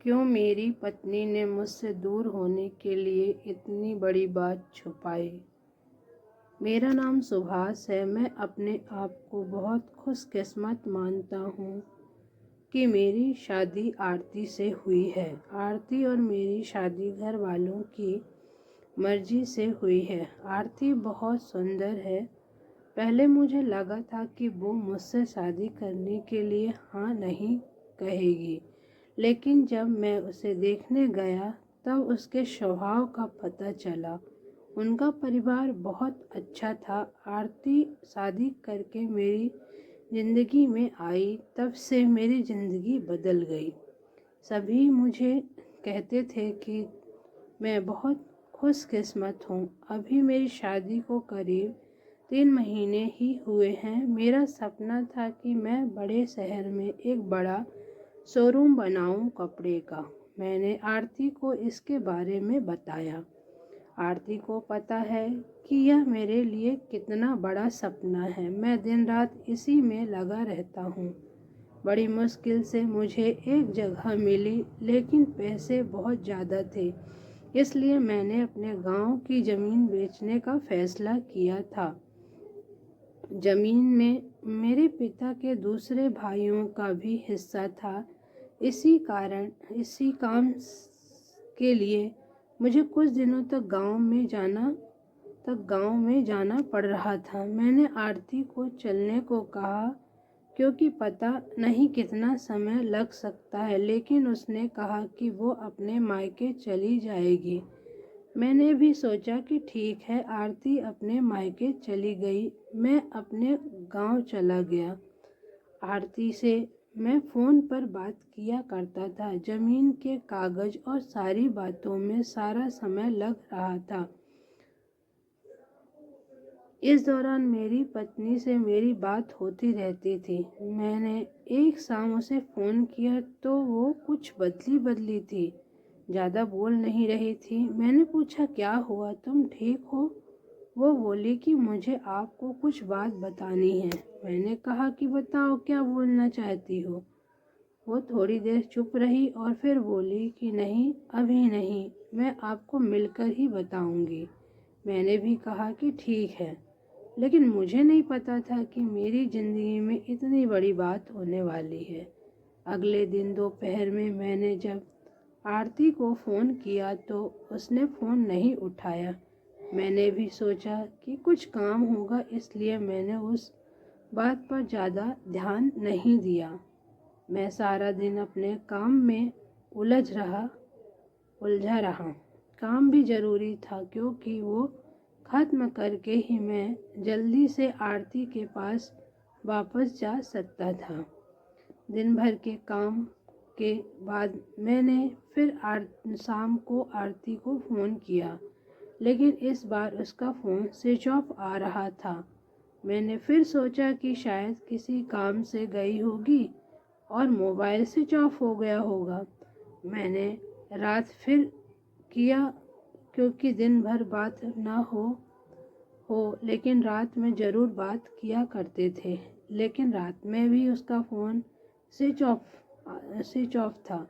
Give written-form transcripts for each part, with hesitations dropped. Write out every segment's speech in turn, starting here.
क्यों मेरी पत्नी ने मुझसे दूर होने के लिए इतनी बड़ी बात छुपाई। मेरा नाम सुभाष है। मैं अपने आप को बहुत खुशकिस्मत मानता हूँ कि मेरी शादी आरती से हुई है। आरती और मेरी शादी घर वालों की मर्जी से हुई है। आरती बहुत सुंदर है। पहले मुझे लगा था कि वो मुझसे शादी करने के लिए हाँ नहीं कहेगी, लेकिन जब मैं उसे देखने गया तब उसके स्वभाव का पता चला। उनका परिवार बहुत अच्छा था। आरती शादी करके मेरी ज़िंदगी में आई, तब से मेरी ज़िंदगी बदल गई। सभी मुझे कहते थे कि मैं बहुत खुशकिस्मत हूँ। अभी मेरी शादी को करीब 3 महीने ही हुए हैं। मेरा सपना था कि मैं बड़े शहर में एक बड़ा शोरूम बनाऊं कपड़े का। मैंने आरती को इसके बारे में बताया। आरती को पता है कि यह मेरे लिए कितना बड़ा सपना है। मैं दिन रात इसी में लगा रहता हूँ। बड़ी मुश्किल से मुझे एक जगह मिली, लेकिन पैसे बहुत ज़्यादा थे, इसलिए मैंने अपने गांव की ज़मीन बेचने का फैसला किया था। ज़मीन में मेरे पिता के दूसरे भाइयों का भी हिस्सा था। इसी काम के लिए मुझे कुछ दिनों तक गांव में जाना पड़ रहा था। मैंने आरती को चलने को कहा, क्योंकि पता नहीं कितना समय लग सकता है, लेकिन उसने कहा कि वो अपने मायके चली जाएगी। मैंने भी सोचा कि ठीक है। आरती अपने मायके चली गई। मैं अपने गांव चला गया। आरती से मैं फ़ोन पर बात किया करता था। ज़मीन के कागज़ और सारी बातों में सारा समय लग रहा था। इस दौरान मेरी पत्नी से मेरी बात होती रहती थी। मैंने एक शाम उसे फ़ोन किया तो वो कुछ बदली बदली थी, ज़्यादा बोल नहीं रही थी। मैंने पूछा, क्या हुआ, तुम ठीक हो? वो बोली कि मुझे आपको कुछ बात बतानी है। मैंने कहा कि बताओ, क्या बोलना चाहती हो? वो थोड़ी देर चुप रही और फिर बोली कि नहीं, अभी नहीं, मैं आपको मिलकर ही बताऊंगी। मैंने भी कहा कि ठीक है, लेकिन मुझे नहीं पता था कि मेरी ज़िंदगी में इतनी बड़ी बात होने वाली है। अगले दिन दोपहर में मैंने जब आरती को फ़ोन किया तो उसने फ़ोन नहीं उठाया। मैंने भी सोचा कि कुछ काम होगा, इसलिए मैंने उस बात पर ज़्यादा ध्यान नहीं दिया। मैं सारा दिन अपने काम में उलझा रहा। काम भी ज़रूरी था, क्योंकि वो ख़त्म करके ही मैं जल्दी से आरती के पास वापस जा सकता था। दिन भर के काम के बाद मैंने फिर शाम को आरती को फ़ोन किया, लेकिन इस बार उसका फ़ोन स्विच ऑफ आ रहा था। मैंने फिर सोचा कि शायद किसी काम से गई होगी और मोबाइल स्विच ऑफ हो गया होगा। मैंने रात फिर किया, क्योंकि दिन भर बात ना हो लेकिन रात में ज़रूर बात किया करते थे। लेकिन रात में भी उसका फ़ोन स्विच ऑफ था।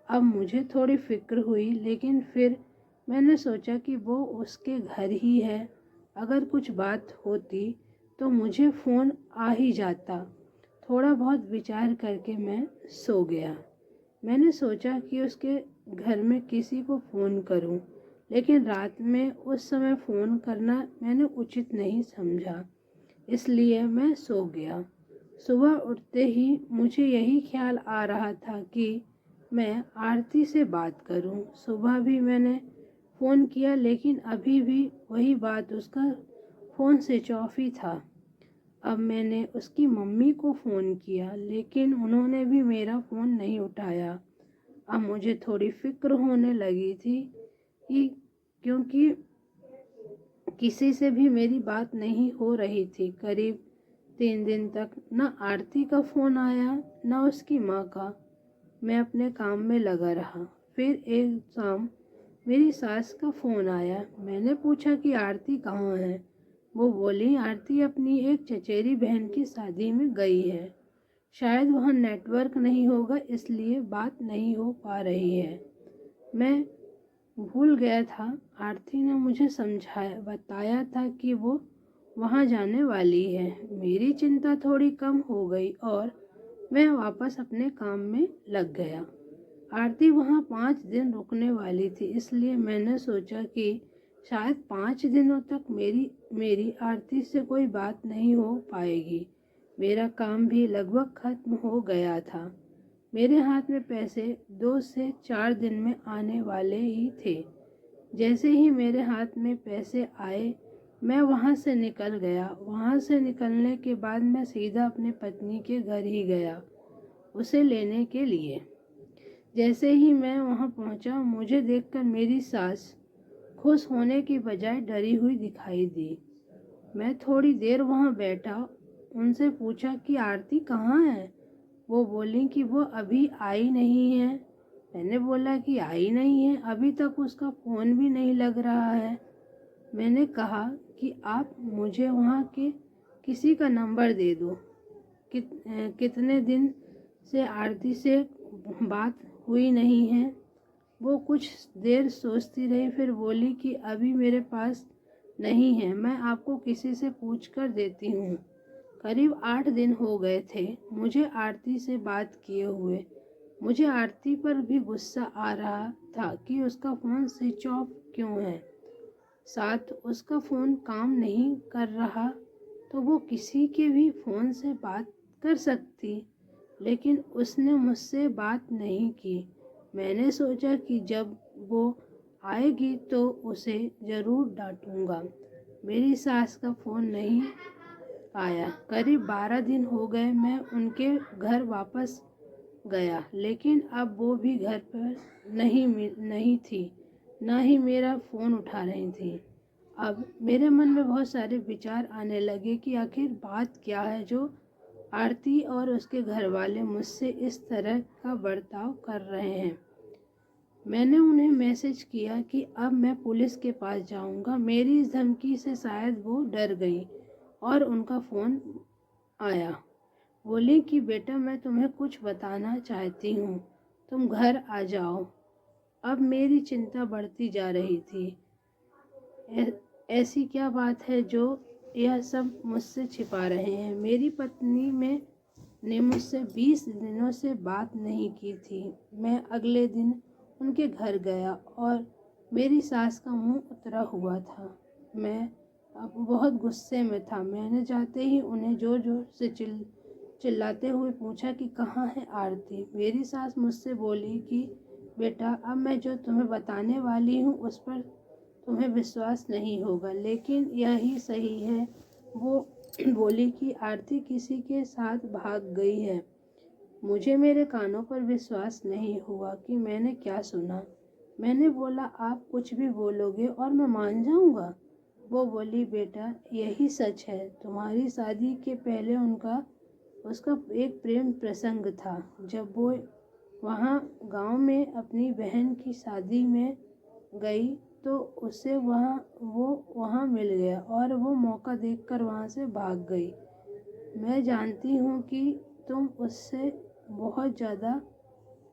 अब मुझे थोड़ी फिक्र हुई, लेकिन फिर मैंने सोचा कि वो उसके घर ही है। अगर कुछ बात होती तो मुझे फ़ोन आ ही जाता। थोड़ा बहुत विचार करके मैं सो गया। मैंने सोचा कि उसके घर में किसी को फ़ोन करूं, लेकिन रात में उस समय फ़ोन करना मैंने उचित नहीं समझा, इसलिए मैं सो गया। सुबह उठते ही मुझे यही ख्याल आ रहा था कि मैं आरती से बात करूं। सुबह भी मैंने फ़ोन किया, लेकिन अभी भी वही बात, उसका फ़ोन स्विच ऑफ ही था। अब मैंने उसकी मम्मी को फ़ोन किया, लेकिन उन्होंने भी मेरा फ़ोन नहीं उठाया। अब मुझे थोड़ी फिक्र होने लगी थी कि क्योंकि किसी से भी मेरी बात नहीं हो रही थी। करीब 3 दिन तक न आरती का फ़ोन आया न उसकी माँ का। मैं अपने काम में लगा रहा। फिर एक शाम मेरी सास का फ़ोन आया। मैंने पूछा कि आरती कहाँ है। वो बोली, आरती अपनी एक चचेरी बहन की शादी में गई है। शायद वहाँ नेटवर्क नहीं होगा, इसलिए बात नहीं हो पा रही है। मैं भूल गया था। आरती ने मुझे बताया था कि वो वहाँ जाने वाली है। मेरी चिंता थोड़ी कम हो गई और मैं वापस अपने काम में लग गया। आरती वहाँ 5 दिन रुकने वाली थी, इसलिए मैंने सोचा कि शायद 5 दिनों तक मेरी आरती से कोई बात नहीं हो पाएगी। मेरा काम भी लगभग खत्म हो गया था। मेरे हाथ में पैसे 2 से 4 दिन में आने वाले ही थे। जैसे ही मेरे हाथ में पैसे आए, मैं वहाँ से निकल गया। वहाँ से निकलने के बाद मैं सीधा अपनी पत्नी के घर ही गया, उसे लेने के लिए। जैसे ही मैं वहाँ पहुँचा, मुझे देखकर मेरी सास खुश होने की बजाय डरी हुई दिखाई दी। मैं थोड़ी देर वहाँ बैठा, उनसे पूछा कि आरती कहाँ है। वो बोली कि वो अभी आई नहीं है। मैंने बोला कि आई नहीं है, अभी तक उसका फ़ोन भी नहीं लग रहा है। मैंने कहा कि आप मुझे वहाँ के किसी का नंबर दे दो। कितने दिन से आरती से बात हुई नहीं है। वो कुछ देर सोचती रही, फिर बोली कि अभी मेरे पास नहीं है, मैं आपको किसी से पूछ कर देती हूँ। करीब 8 दिन हो गए थे मुझे आरती से बात किए हुए। मुझे आरती पर भी गुस्सा आ रहा था कि उसका फ़ोन स्विच ऑफ क्यों है। साथ उसका फ़ोन काम नहीं कर रहा तो वो किसी के भी फ़ोन से बात कर सकती, लेकिन उसने मुझसे बात नहीं की। मैंने सोचा कि जब वो आएगी तो उसे ज़रूर डांटूंगा। मेरी सास का फ़ोन नहीं आया। करीब 12 दिन हो गए मैं उनके घर वापस गया, लेकिन अब वो भी घर पर नहीं थी, ना ही मेरा फ़ोन उठा रही थी। अब मेरे मन में बहुत सारे विचार आने लगे कि आखिर बात क्या है जो आरती और उसके घर वाले मुझसे इस तरह का बर्ताव कर रहे हैं। मैंने उन्हें मैसेज किया कि अब मैं पुलिस के पास जाऊंगा। मेरी इस धमकी से शायद वो डर गई और उनका फ़ोन आया। बोली कि बेटा, मैं तुम्हें कुछ बताना चाहती हूँ, तुम घर आ जाओ। अब मेरी चिंता बढ़ती जा रही थी। ऐसी क्या बात है जो यह सब मुझसे छिपा रहे हैं। मेरी पत्नी ने मुझसे 20 दिनों से बात नहीं की थी। मैं अगले दिन उनके घर गया और मेरी सास का मुंह उतरा हुआ था। मैं अब बहुत गुस्से में था। मैंने जाते ही उन्हें जोर जोर से चिल्लाते हुए पूछा कि कहाँ है आरती। मेरी सास मुझसे बोली कि बेटा, अब मैं जो तुम्हें बताने वाली हूँ उस पर तुम्हें विश्वास नहीं होगा, लेकिन यही सही है। वो बोली कि आरती किसी के साथ भाग गई है। मुझे मेरे कानों पर विश्वास नहीं हुआ कि मैंने क्या सुना। मैंने बोला, आप कुछ भी बोलोगे और मैं मान जाऊंगा। वो बोली, बेटा यही सच है। तुम्हारी शादी के पहले उसका एक प्रेम प्रसंग था। जब वो वहाँ गांव में अपनी बहन की शादी में गई तो उसे वो वहाँ मिल गया और वो मौका देखकर वहाँ से भाग गई। मैं जानती हूँ कि तुम उससे बहुत ज़्यादा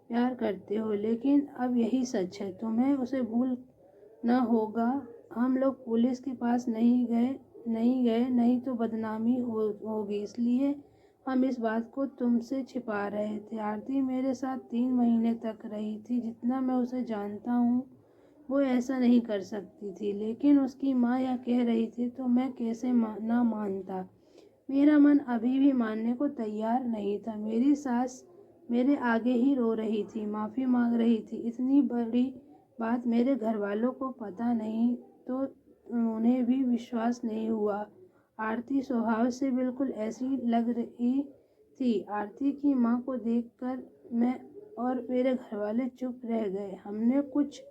प्यार करते हो, लेकिन अब यही सच है। तुम्हें उसे भूलना होगा। हम लोग पुलिस के पास नहीं गए, नहीं तो बदनामी होगी, इसलिए हम इस बात को तुमसे छिपा रहे थे। आरती मेरे साथ 3 महीने तक रही थी। जितना मैं उसे जानता हूँ वो ऐसा नहीं कर सकती थी, लेकिन उसकी माँ यह कह रही थी तो मैं कैसे ना मानता। मेरा मन अभी भी मानने को तैयार नहीं था। मेरी सास मेरे आगे ही रो रही थी, माफ़ी मांग रही थी। इतनी बड़ी बात मेरे घर वालों को पता नहीं तो उन्हें भी विश्वास नहीं हुआ। आरती स्वभाव से बिल्कुल ऐसी लग रही थी। आरती की माँ को देखकर मैं और मेरे घर वाले चुप रह गए। हमने कुछ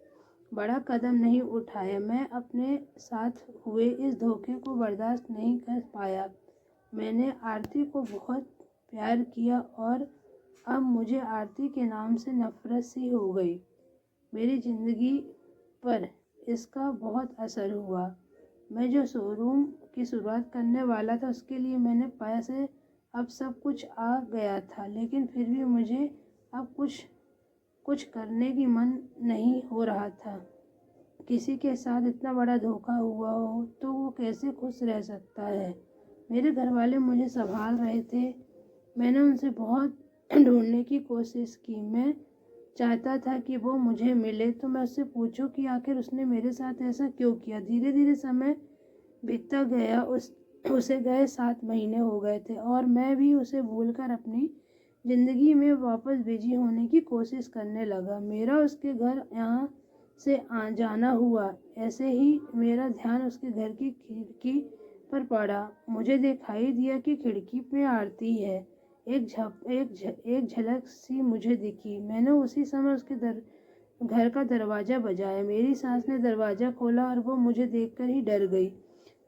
बड़ा कदम नहीं उठाया। मैं अपने साथ हुए इस धोखे को बर्दाश्त नहीं कर पाया। मैंने आरती को बहुत प्यार किया और अब मुझे आरती के नाम से नफरत सी हो गई। मेरी ज़िंदगी पर इसका बहुत असर हुआ। मैं जो शोरूम की शुरुआत करने वाला था उसके लिए मैंने पैसे अब सब कुछ आ गया था, लेकिन फिर भी मुझे अब कुछ करने की मन नहीं हो रहा था। किसी के साथ इतना बड़ा धोखा हुआ हो तो वो कैसे खुश रह सकता है। मेरे घर वाले मुझे संभाल रहे थे। मैंने उनसे बहुत ढूंढने की कोशिश की। मैं चाहता था कि वो मुझे मिले तो मैं उससे पूछूं कि आखिर उसने मेरे साथ ऐसा क्यों किया। धीरे धीरे समय बीतता गया। उसे गए 7 महीने हो गए थे और मैं भी उसे भूलकर अपनी ज़िंदगी में वापस बिजी होने की कोशिश करने लगा। मेरा उसके घर यहाँ से जाना हुआ। ऐसे ही मेरा ध्यान उसके घर की खिड़की पर पड़ा। मुझे दिखाई दिया कि खिड़की में आरती है। एक झलक सी मुझे दिखी। मैंने उसी समय उसके घर का दरवाज़ा बजाया। मेरी सास ने दरवाज़ा खोला और वो मुझे देखकर ही डर गई।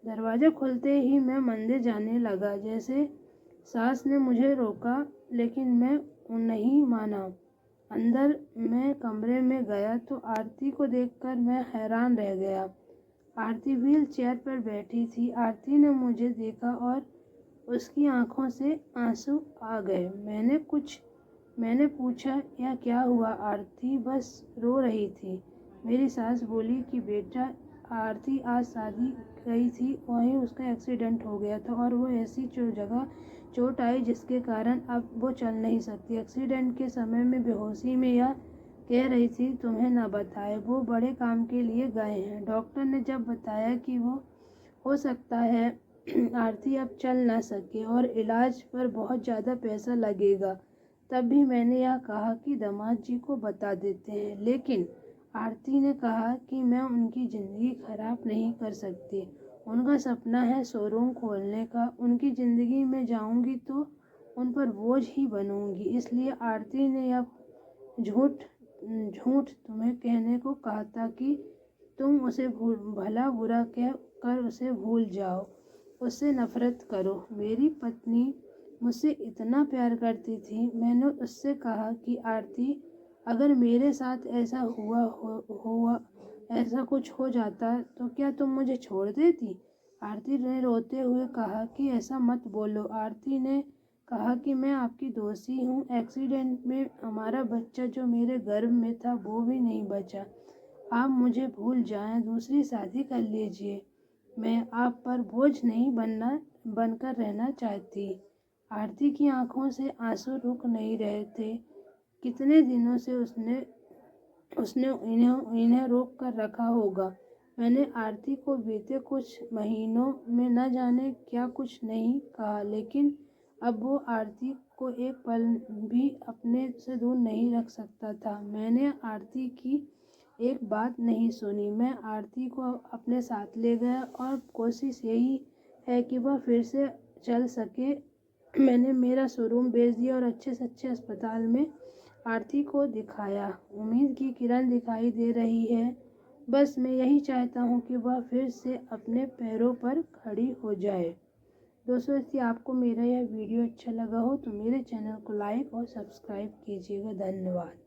दरवाज़ा खुलते ही मैं मंदिर जाने लगा। जैसे सास ने मुझे रोका, लेकिन मैं नहीं माना। अंदर मैं कमरे में गया तो आरती को देखकर मैं हैरान रह गया। आरती व्हील चेयर पर बैठी थी। आरती ने मुझे देखा और उसकी आंखों से आंसू आ गए। मैंने पूछा, यह क्या हुआ? आरती बस रो रही थी। मेरी सास बोली कि बेटा, आरती आज शादी गई थी, वहीं उसका एक्सीडेंट हो गया था और वो ऐसी जगह चोट आई जिसके कारण अब वो चल नहीं सकती। एक्सीडेंट के समय में बेहोशी में यह कह रही थी तुम्हें न बताए, वो बड़े काम के लिए गए हैं। डॉक्टर ने जब बताया कि वो हो सकता है आरती अब चल ना सके और इलाज पर बहुत ज़्यादा पैसा लगेगा, तब भी मैंने यह कहा कि दामाद जी को बता देते हैं। लेकिन आरती ने कहा कि मैं उनकी ज़िंदगी खराब नहीं कर सकती। उनका सपना है शोरूम खोलने का। उनकी ज़िंदगी में जाऊंगी तो उन पर बोझ ही बनूंगी। इसलिए आरती ने यह झूठ झूठ तुम्हें कहने को कहा था कि तुम उसे भला बुरा कह कर उसे भूल जाओ, उससे नफरत करो। मेरी पत्नी मुझसे इतना प्यार करती थी। मैंने उससे कहा कि आरती, अगर मेरे साथ ऐसा हुआ ऐसा कुछ हो जाता तो क्या तुम मुझे छोड़ देती? आरती ने रोते हुए कहा कि ऐसा मत बोलो। आरती ने कहा कि मैं आपकी दोषी हूँ। एक्सीडेंट में हमारा बच्चा जो मेरे गर्भ में था वो भी नहीं बचा। आप मुझे भूल जाएं, दूसरी शादी कर लीजिए। मैं आप पर बोझ नहीं बनकर रहना चाहती। आरती की आंखों से आंसू रुक नहीं रहे थे। कितने दिनों से उसने इन्हें रोक कर रखा होगा। मैंने आरती को बीते कुछ महीनों में न जाने क्या कुछ नहीं कहा, लेकिन अब वो आरती को एक पल भी अपने से दूर नहीं रख सकता था। मैंने आरती की एक बात नहीं सुनी। मैं आरती को अपने साथ ले गया और कोशिश यही है कि वह फिर से चल सके। मैंने मेरा शोरूम बेच दिया और अच्छे से अच्छे अस्पताल में आरती को दिखाया। उम्मीद की किरण दिखाई दे रही है। बस मैं यही चाहता हूँ कि वह फिर से अपने पैरों पर खड़ी हो जाए। दोस्तों, यदि आपको मेरा यह वीडियो अच्छा लगा हो तो मेरे चैनल को लाइक और सब्सक्राइब कीजिएगा। धन्यवाद।